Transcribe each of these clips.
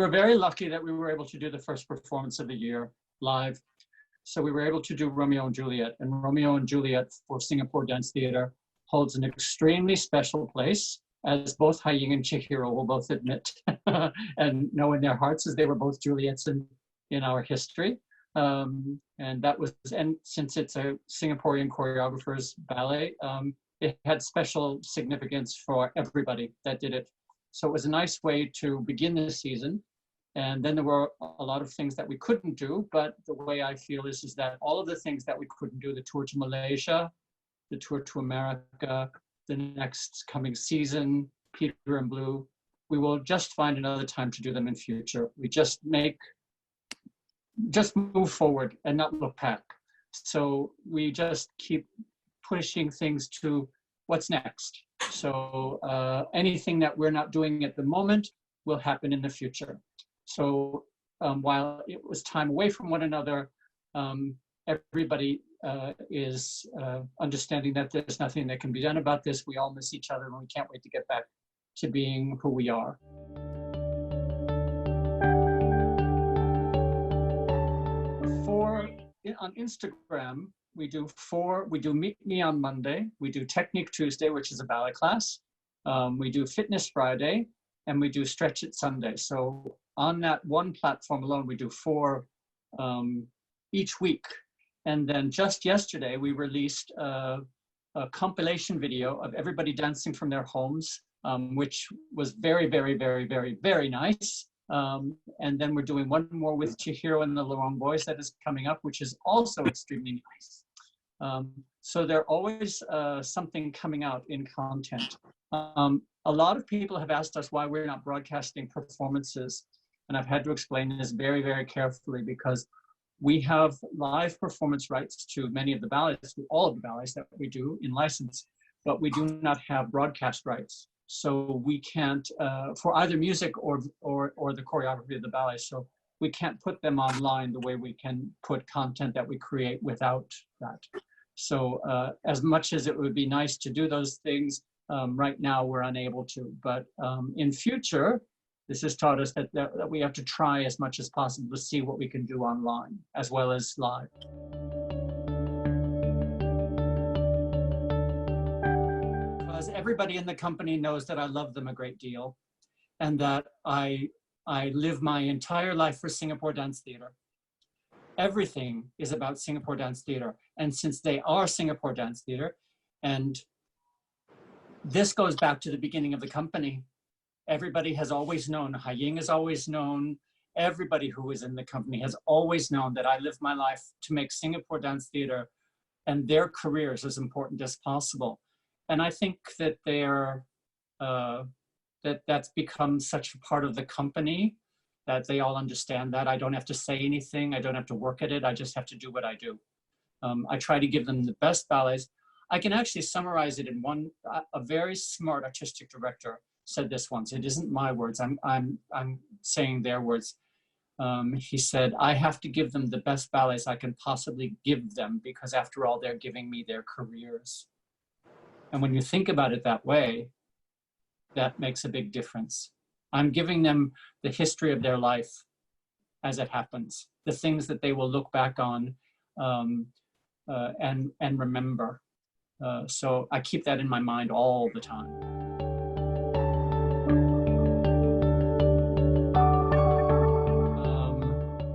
were very lucky that we were able to do the first performance of the year live. So we were able to do Romeo and Juliet, and Romeo and Juliet for Singapore Dance Theatre holds an extremely special place, as both Haiying and Chihiro will both admit and know in their hearts, as they were both Juliets in our history. And that was, and since it's a Singaporean choreographer's ballet, it had special significance for everybody that did it. So it was a nice way to begin the season. And then there were a lot of things that we couldn't do, but the way I feel is that all of the things that we couldn't do, the tour to Malaysia, the tour to America, the next coming season, Peter and Blue, we will just find another time to do them in future. We just move forward and not look back. So we just keep pushing things to what's next. So anything that we're not doing at the moment will happen in the future. So while it was time away from one another, everybody is understanding that there's nothing that can be done about this. We all miss each other, and we can't wait to get back to being who we are. On Instagram, we do Meet Me on Monday, we do Technique Tuesday, which is a ballet class, we do Fitness Friday, and we do Stretch It Sunday. So on that one platform alone, we do 4 each week. And then just yesterday, we released a compilation video of everybody dancing from their homes, which was very, very, very, very, very nice. And then we're doing one more with Chihiro and the Lorong Boys that is coming up, which is also extremely nice. So there's always something coming out in content. A lot of people have asked us why we're not broadcasting performances. And I've had to explain this very, very carefully, because we have live performance rights to many of the ballets, to all of the ballets that we do in license, but we do not have broadcast rights. So we can't, for either music or the choreography of the ballet, so we can't put them online the way we can put content that we create without that. So as much as it would be nice to do those things, right now we're unable to. But in future, this has taught us that we have to try as much as possible to see what we can do online as well as live. Because everybody in the company knows that I love them a great deal, and that I live my entire life for Singapore Dance Theatre. Everything is about Singapore Dance Theatre. And since they are Singapore Dance Theatre, and this goes back to the beginning of the company, everybody has always known, Haiying has always known, everybody who is in the company has always known that I live my life to make Singapore Dance Theatre and their careers as important as possible. And I think that that's become such a part of the company that they all understand that. I don't have to say anything, I don't have to work at it, I just have to do what I do. I try to give them the best ballets. I can actually summarize it in one, a very smart artistic director said this once. It isn't my words, I'm saying their words. He said, I have to give them the best ballets I can possibly give them, because after all, they're giving me their careers. And when you think about it that way, that makes a big difference. I'm giving them the history of their life as it happens, the things that they will look back on and remember. So I keep that in my mind all the time.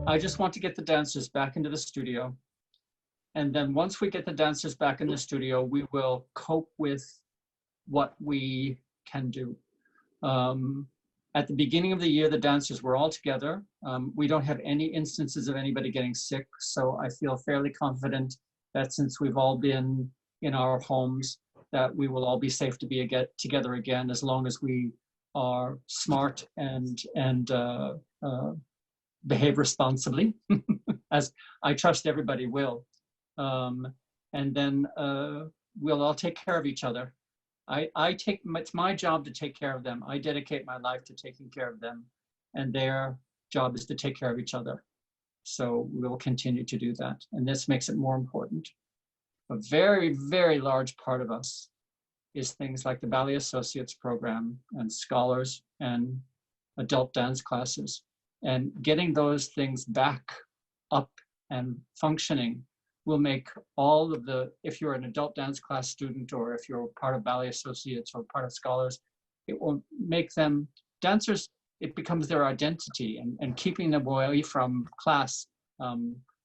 I just want to get the dancers back into the studio. And then once we get the dancers back in the studio, we will cope with what we can do. At the beginning of the year, the dancers were all together. We don't have any instances of anybody getting sick. So I feel fairly confident that since we've all been in our homes, that we will all be safe to be together again, as long as we are smart and behave responsibly, as I trust everybody will. And then we'll all take care of each other. It's my job to take care of them. I dedicate my life to taking care of them, and their job is to take care of each other. So we'll continue to do that. And this makes it more important. A very, very large part of us is things like the Ballet Associates program and scholars and adult dance classes. And getting those things back up and functioning will make all of the, if you're an adult dance class student or if you're part of ballet associates or part of scholars, it will make them dancers. It becomes their identity, and keeping them away from class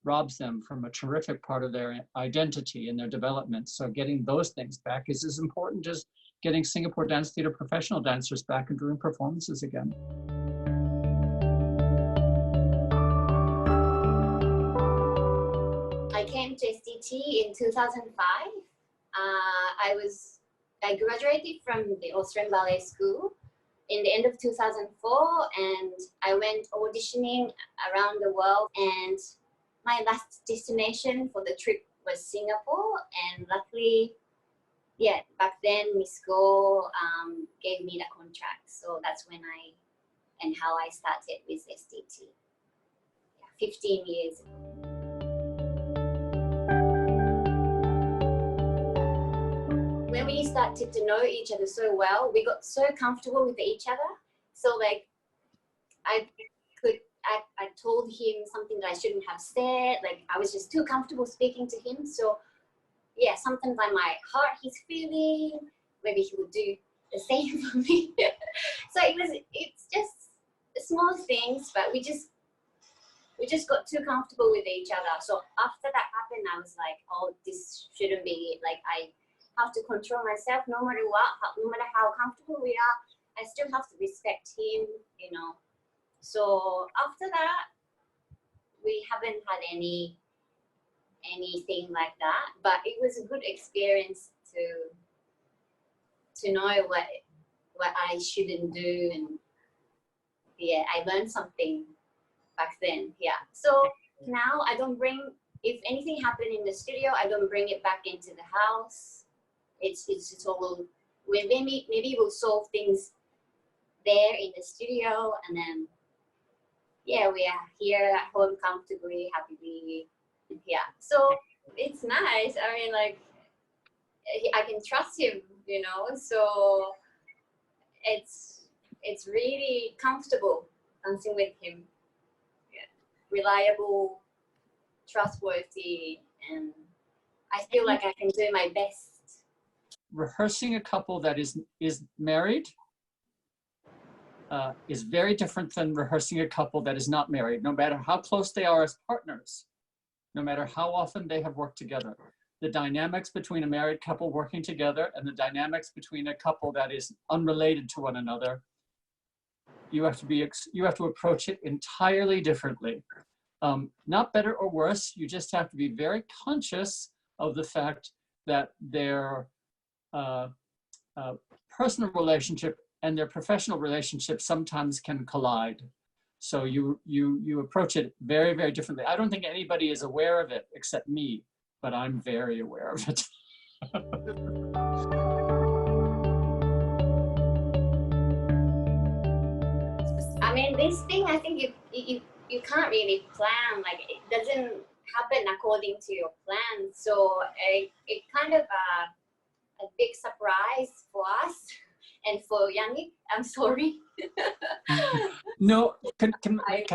robs them from a terrific part of their identity and their development. So getting those things back is as important as getting Singapore Dance Theatre professional dancers back and doing performances again. I came to SDT in 2005. I graduated from the Austrian Ballet School in the end of 2004, and I went auditioning around the world, and my last destination for the trip was Singapore, and luckily, yeah, back then Miss Go gave me the contract, so that's when how I started with SDT. Yeah, 15 years ago. When we started to know each other so well, we got so comfortable with each other. So like, I told him something that I shouldn't have said. Like, I was just too comfortable speaking to him. So yeah, sometimes I might hurt his feeling. Maybe he would do the same for me. So it's just small things, but we just got too comfortable with each other. So after that happened, I was like, oh, this shouldn't be, like, I have to control myself no matter what, no matter how comfortable we are. I still have to respect him, you know. So after that, we haven't had anything like that, but it was a good experience to know what I shouldn't do, and yeah, I learned something back then. Yeah, so now I don't bring, if anything happened in the studio, I don't bring it back into the house. It's all, maybe we'll solve things there in the studio, and then yeah, we are here at home comfortably, happily. Yeah, so it's nice. I mean, like, I can trust him, you know, so it's really comfortable dancing with him. Yeah. Reliable, trustworthy, and I feel like I can do my best. Rehearsing a couple that is married is very different than rehearsing a couple that is not married, no matter how close they are as partners, no matter how often they have worked together. The dynamics between a married couple working together and the dynamics between a couple that is unrelated to one another, you have to approach it entirely differently. Not better or worse, you just have to be very conscious of the fact that their personal relationship and their professional relationship sometimes can collide. So you approach it very, very differently. I don't think anybody is aware of it except me, but I'm very aware of it. I mean, this thing, I think you can't really plan. Like, it doesn't happen according to your plan. So it kind of a big surprise for us and for Janek. I'm sorry. No, can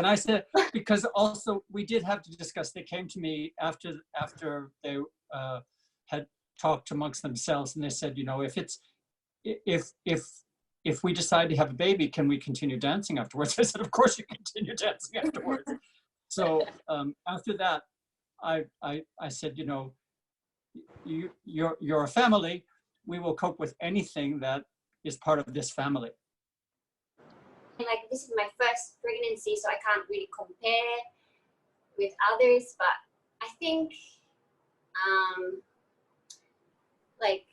I say, because also we did have to discuss, they came to me after they had talked amongst themselves, and they said, you know, if we decide to have a baby, can we continue dancing afterwards? I said, of course you continue dancing afterwards. So after that, I said, you know, you're a family. We will cope with anything that is part of this family. Like, this is my first pregnancy, so I can't really compare with others, but I think like,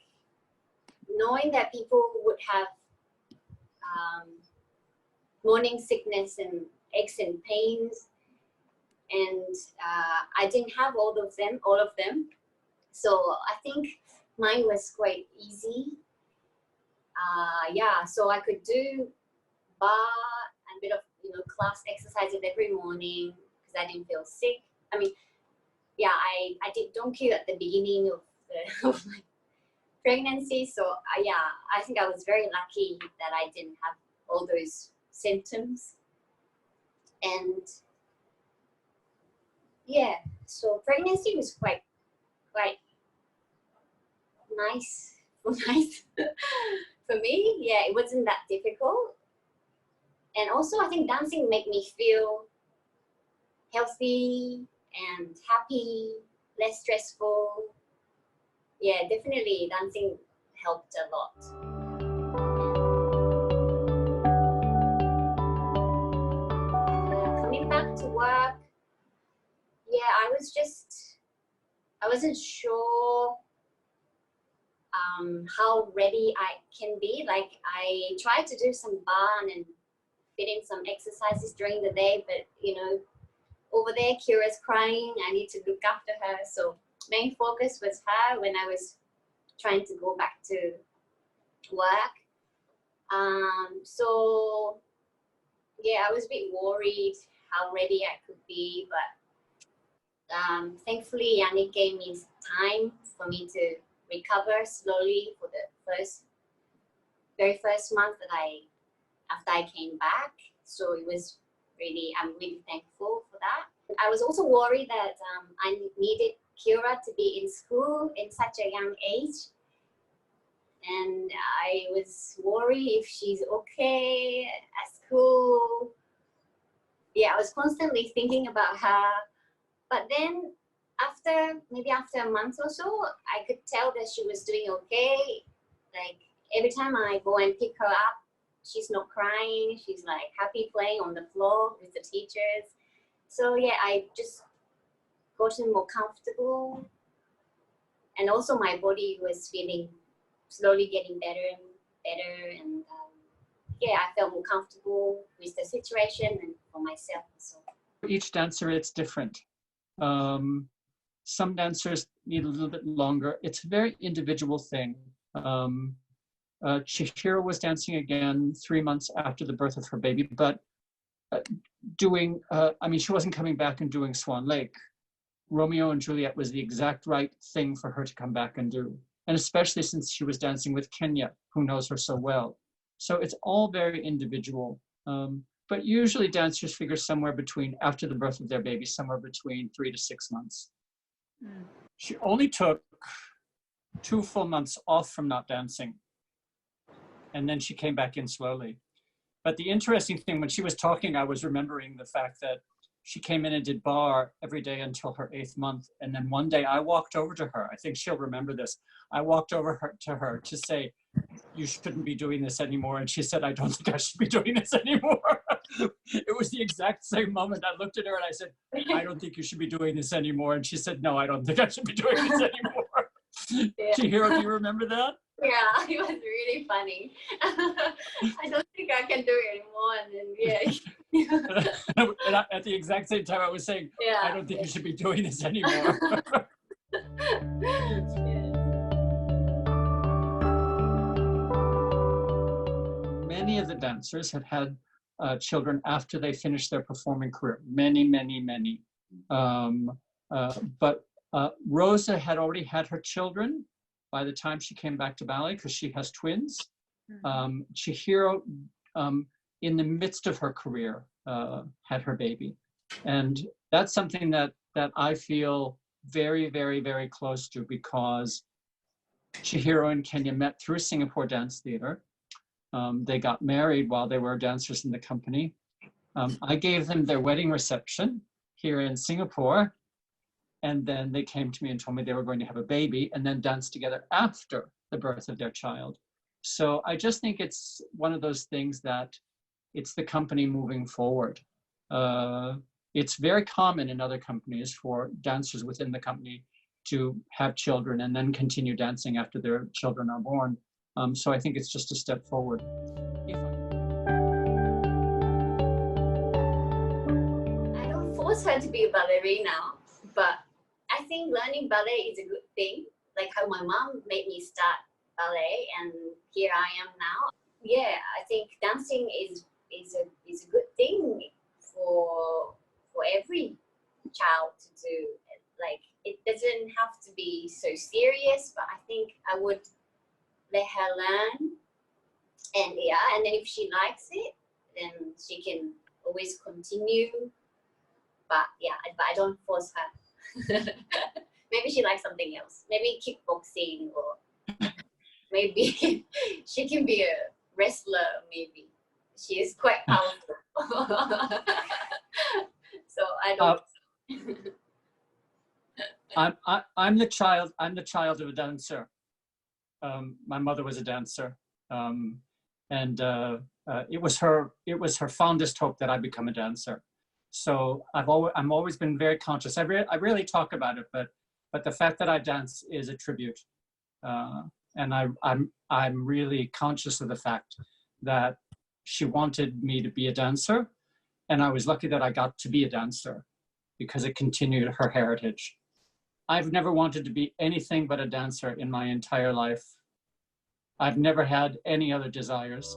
knowing that people would have morning sickness and aches and pains, and I didn't have all of them, so I think mine was quite easy. Yeah, so I could do bar and a bit of, you know, class exercises every morning because I didn't feel sick. I mean, yeah, I did donkey at the beginning of my pregnancy, so yeah, I think I was very lucky that I didn't have all those symptoms. And yeah, so pregnancy was quite nice. Nice for me. Yeah, it wasn't that difficult. And also I think dancing made me feel healthy and happy, less stressful. Yeah, definitely dancing helped a lot. Coming back to work, yeah, I wasn't sure how ready I can be. Like I tried to do some barn and fit in some exercises during the day, but you know, over there, Kira's crying. I need to look after her. So main focus was her when I was trying to go back to work. So yeah, I was a bit worried how ready I could be, but thankfully Janek gave me time for me to recover slowly for the very first month after I came back. So it was really, I'm really thankful for that. I was also worried that I needed Kira to be in school in such a young age. And I was worried if she's okay at school. Yeah, I was constantly thinking about her. But then maybe after a month or so, I could tell that she was doing okay. Like every time I go and pick her up, she's not crying. She's like happy playing on the floor with the teachers. So yeah, I just gotten more comfortable. And also my body was feeling slowly getting better and better. And yeah, I felt more comfortable with the situation and for myself as well. Each dancer, it's different. Some dancers need a little bit longer. It's a very individual thing. Chihiro was dancing again 3 months after the birth of her baby, but she wasn't coming back and doing Swan Lake. Romeo and Juliet was the exact right thing for her to come back and do. And especially since she was dancing with Kenya, who knows her so well. So it's all very individual. But usually dancers figure somewhere between, after the birth of their baby, somewhere between 3 to 6 months. Mm. She only took 2 full months off from not dancing. And then she came back in slowly. But the interesting thing, when she was talking, I was remembering the fact that she came in and did bar every day until her 8th month. And then one day I walked over to her. I think she'll remember this. I walked over to her to say, you shouldn't be doing this anymore. And she said, I don't think I should be doing this anymore. It was the exact same moment. I looked at her and I said, I don't think you should be doing this anymore. And she said, no, I don't think I should be doing this anymore. Yeah. Chihiro, do you remember that? Yeah, it was really funny. I don't think I can do it anymore. And then, yeah. And at the exact same time, I was saying, yeah, I don't think you should be doing this anymore. Many of the dancers had children after they finished their performing career. Many. But Rosa had already had her children by the time she came back to ballet, because she has twins. Chihiro, in the midst of her career, had her baby. And that's something that I feel very, very, very close to, because Chihiro and Kenya met through Singapore Dance Theater. They got married while they were dancers in the company. I gave them their wedding reception here in Singapore. And then they came to me and told me they were going to have a baby, and then danced together after the birth of their child. So I just think it's one of those things that it's the company moving forward. It's very common in other companies for dancers within the company to have children and then continue dancing after their children are born. So I think it's just a step forward. I don't force her to be a ballerina, but I think learning ballet is a good thing. Like how my mom made me start ballet, and here I am now. Yeah, I think dancing is a good thing for every child to do. Like it doesn't have to be so serious, but I think I would let her learn. And yeah, and then if she likes it, then she can always continue. But yeah, but I don't force her. Maybe she likes something else. Maybe kickboxing, or maybe she can be a wrestler. Maybe she is quite powerful. So I don't. I'm the child. I'm the child of a dancer. My mother was a dancer, and it was her fondest hope that I become a dancer. So I'm always been very conscious. I rarely talk about it, but the fact that I dance is a tribute, and I'm really conscious of the fact that she wanted me to be a dancer, and I was lucky that I got to be a dancer because it continued her heritage. I've never wanted to be anything but a dancer in my entire life. I've never had any other desires.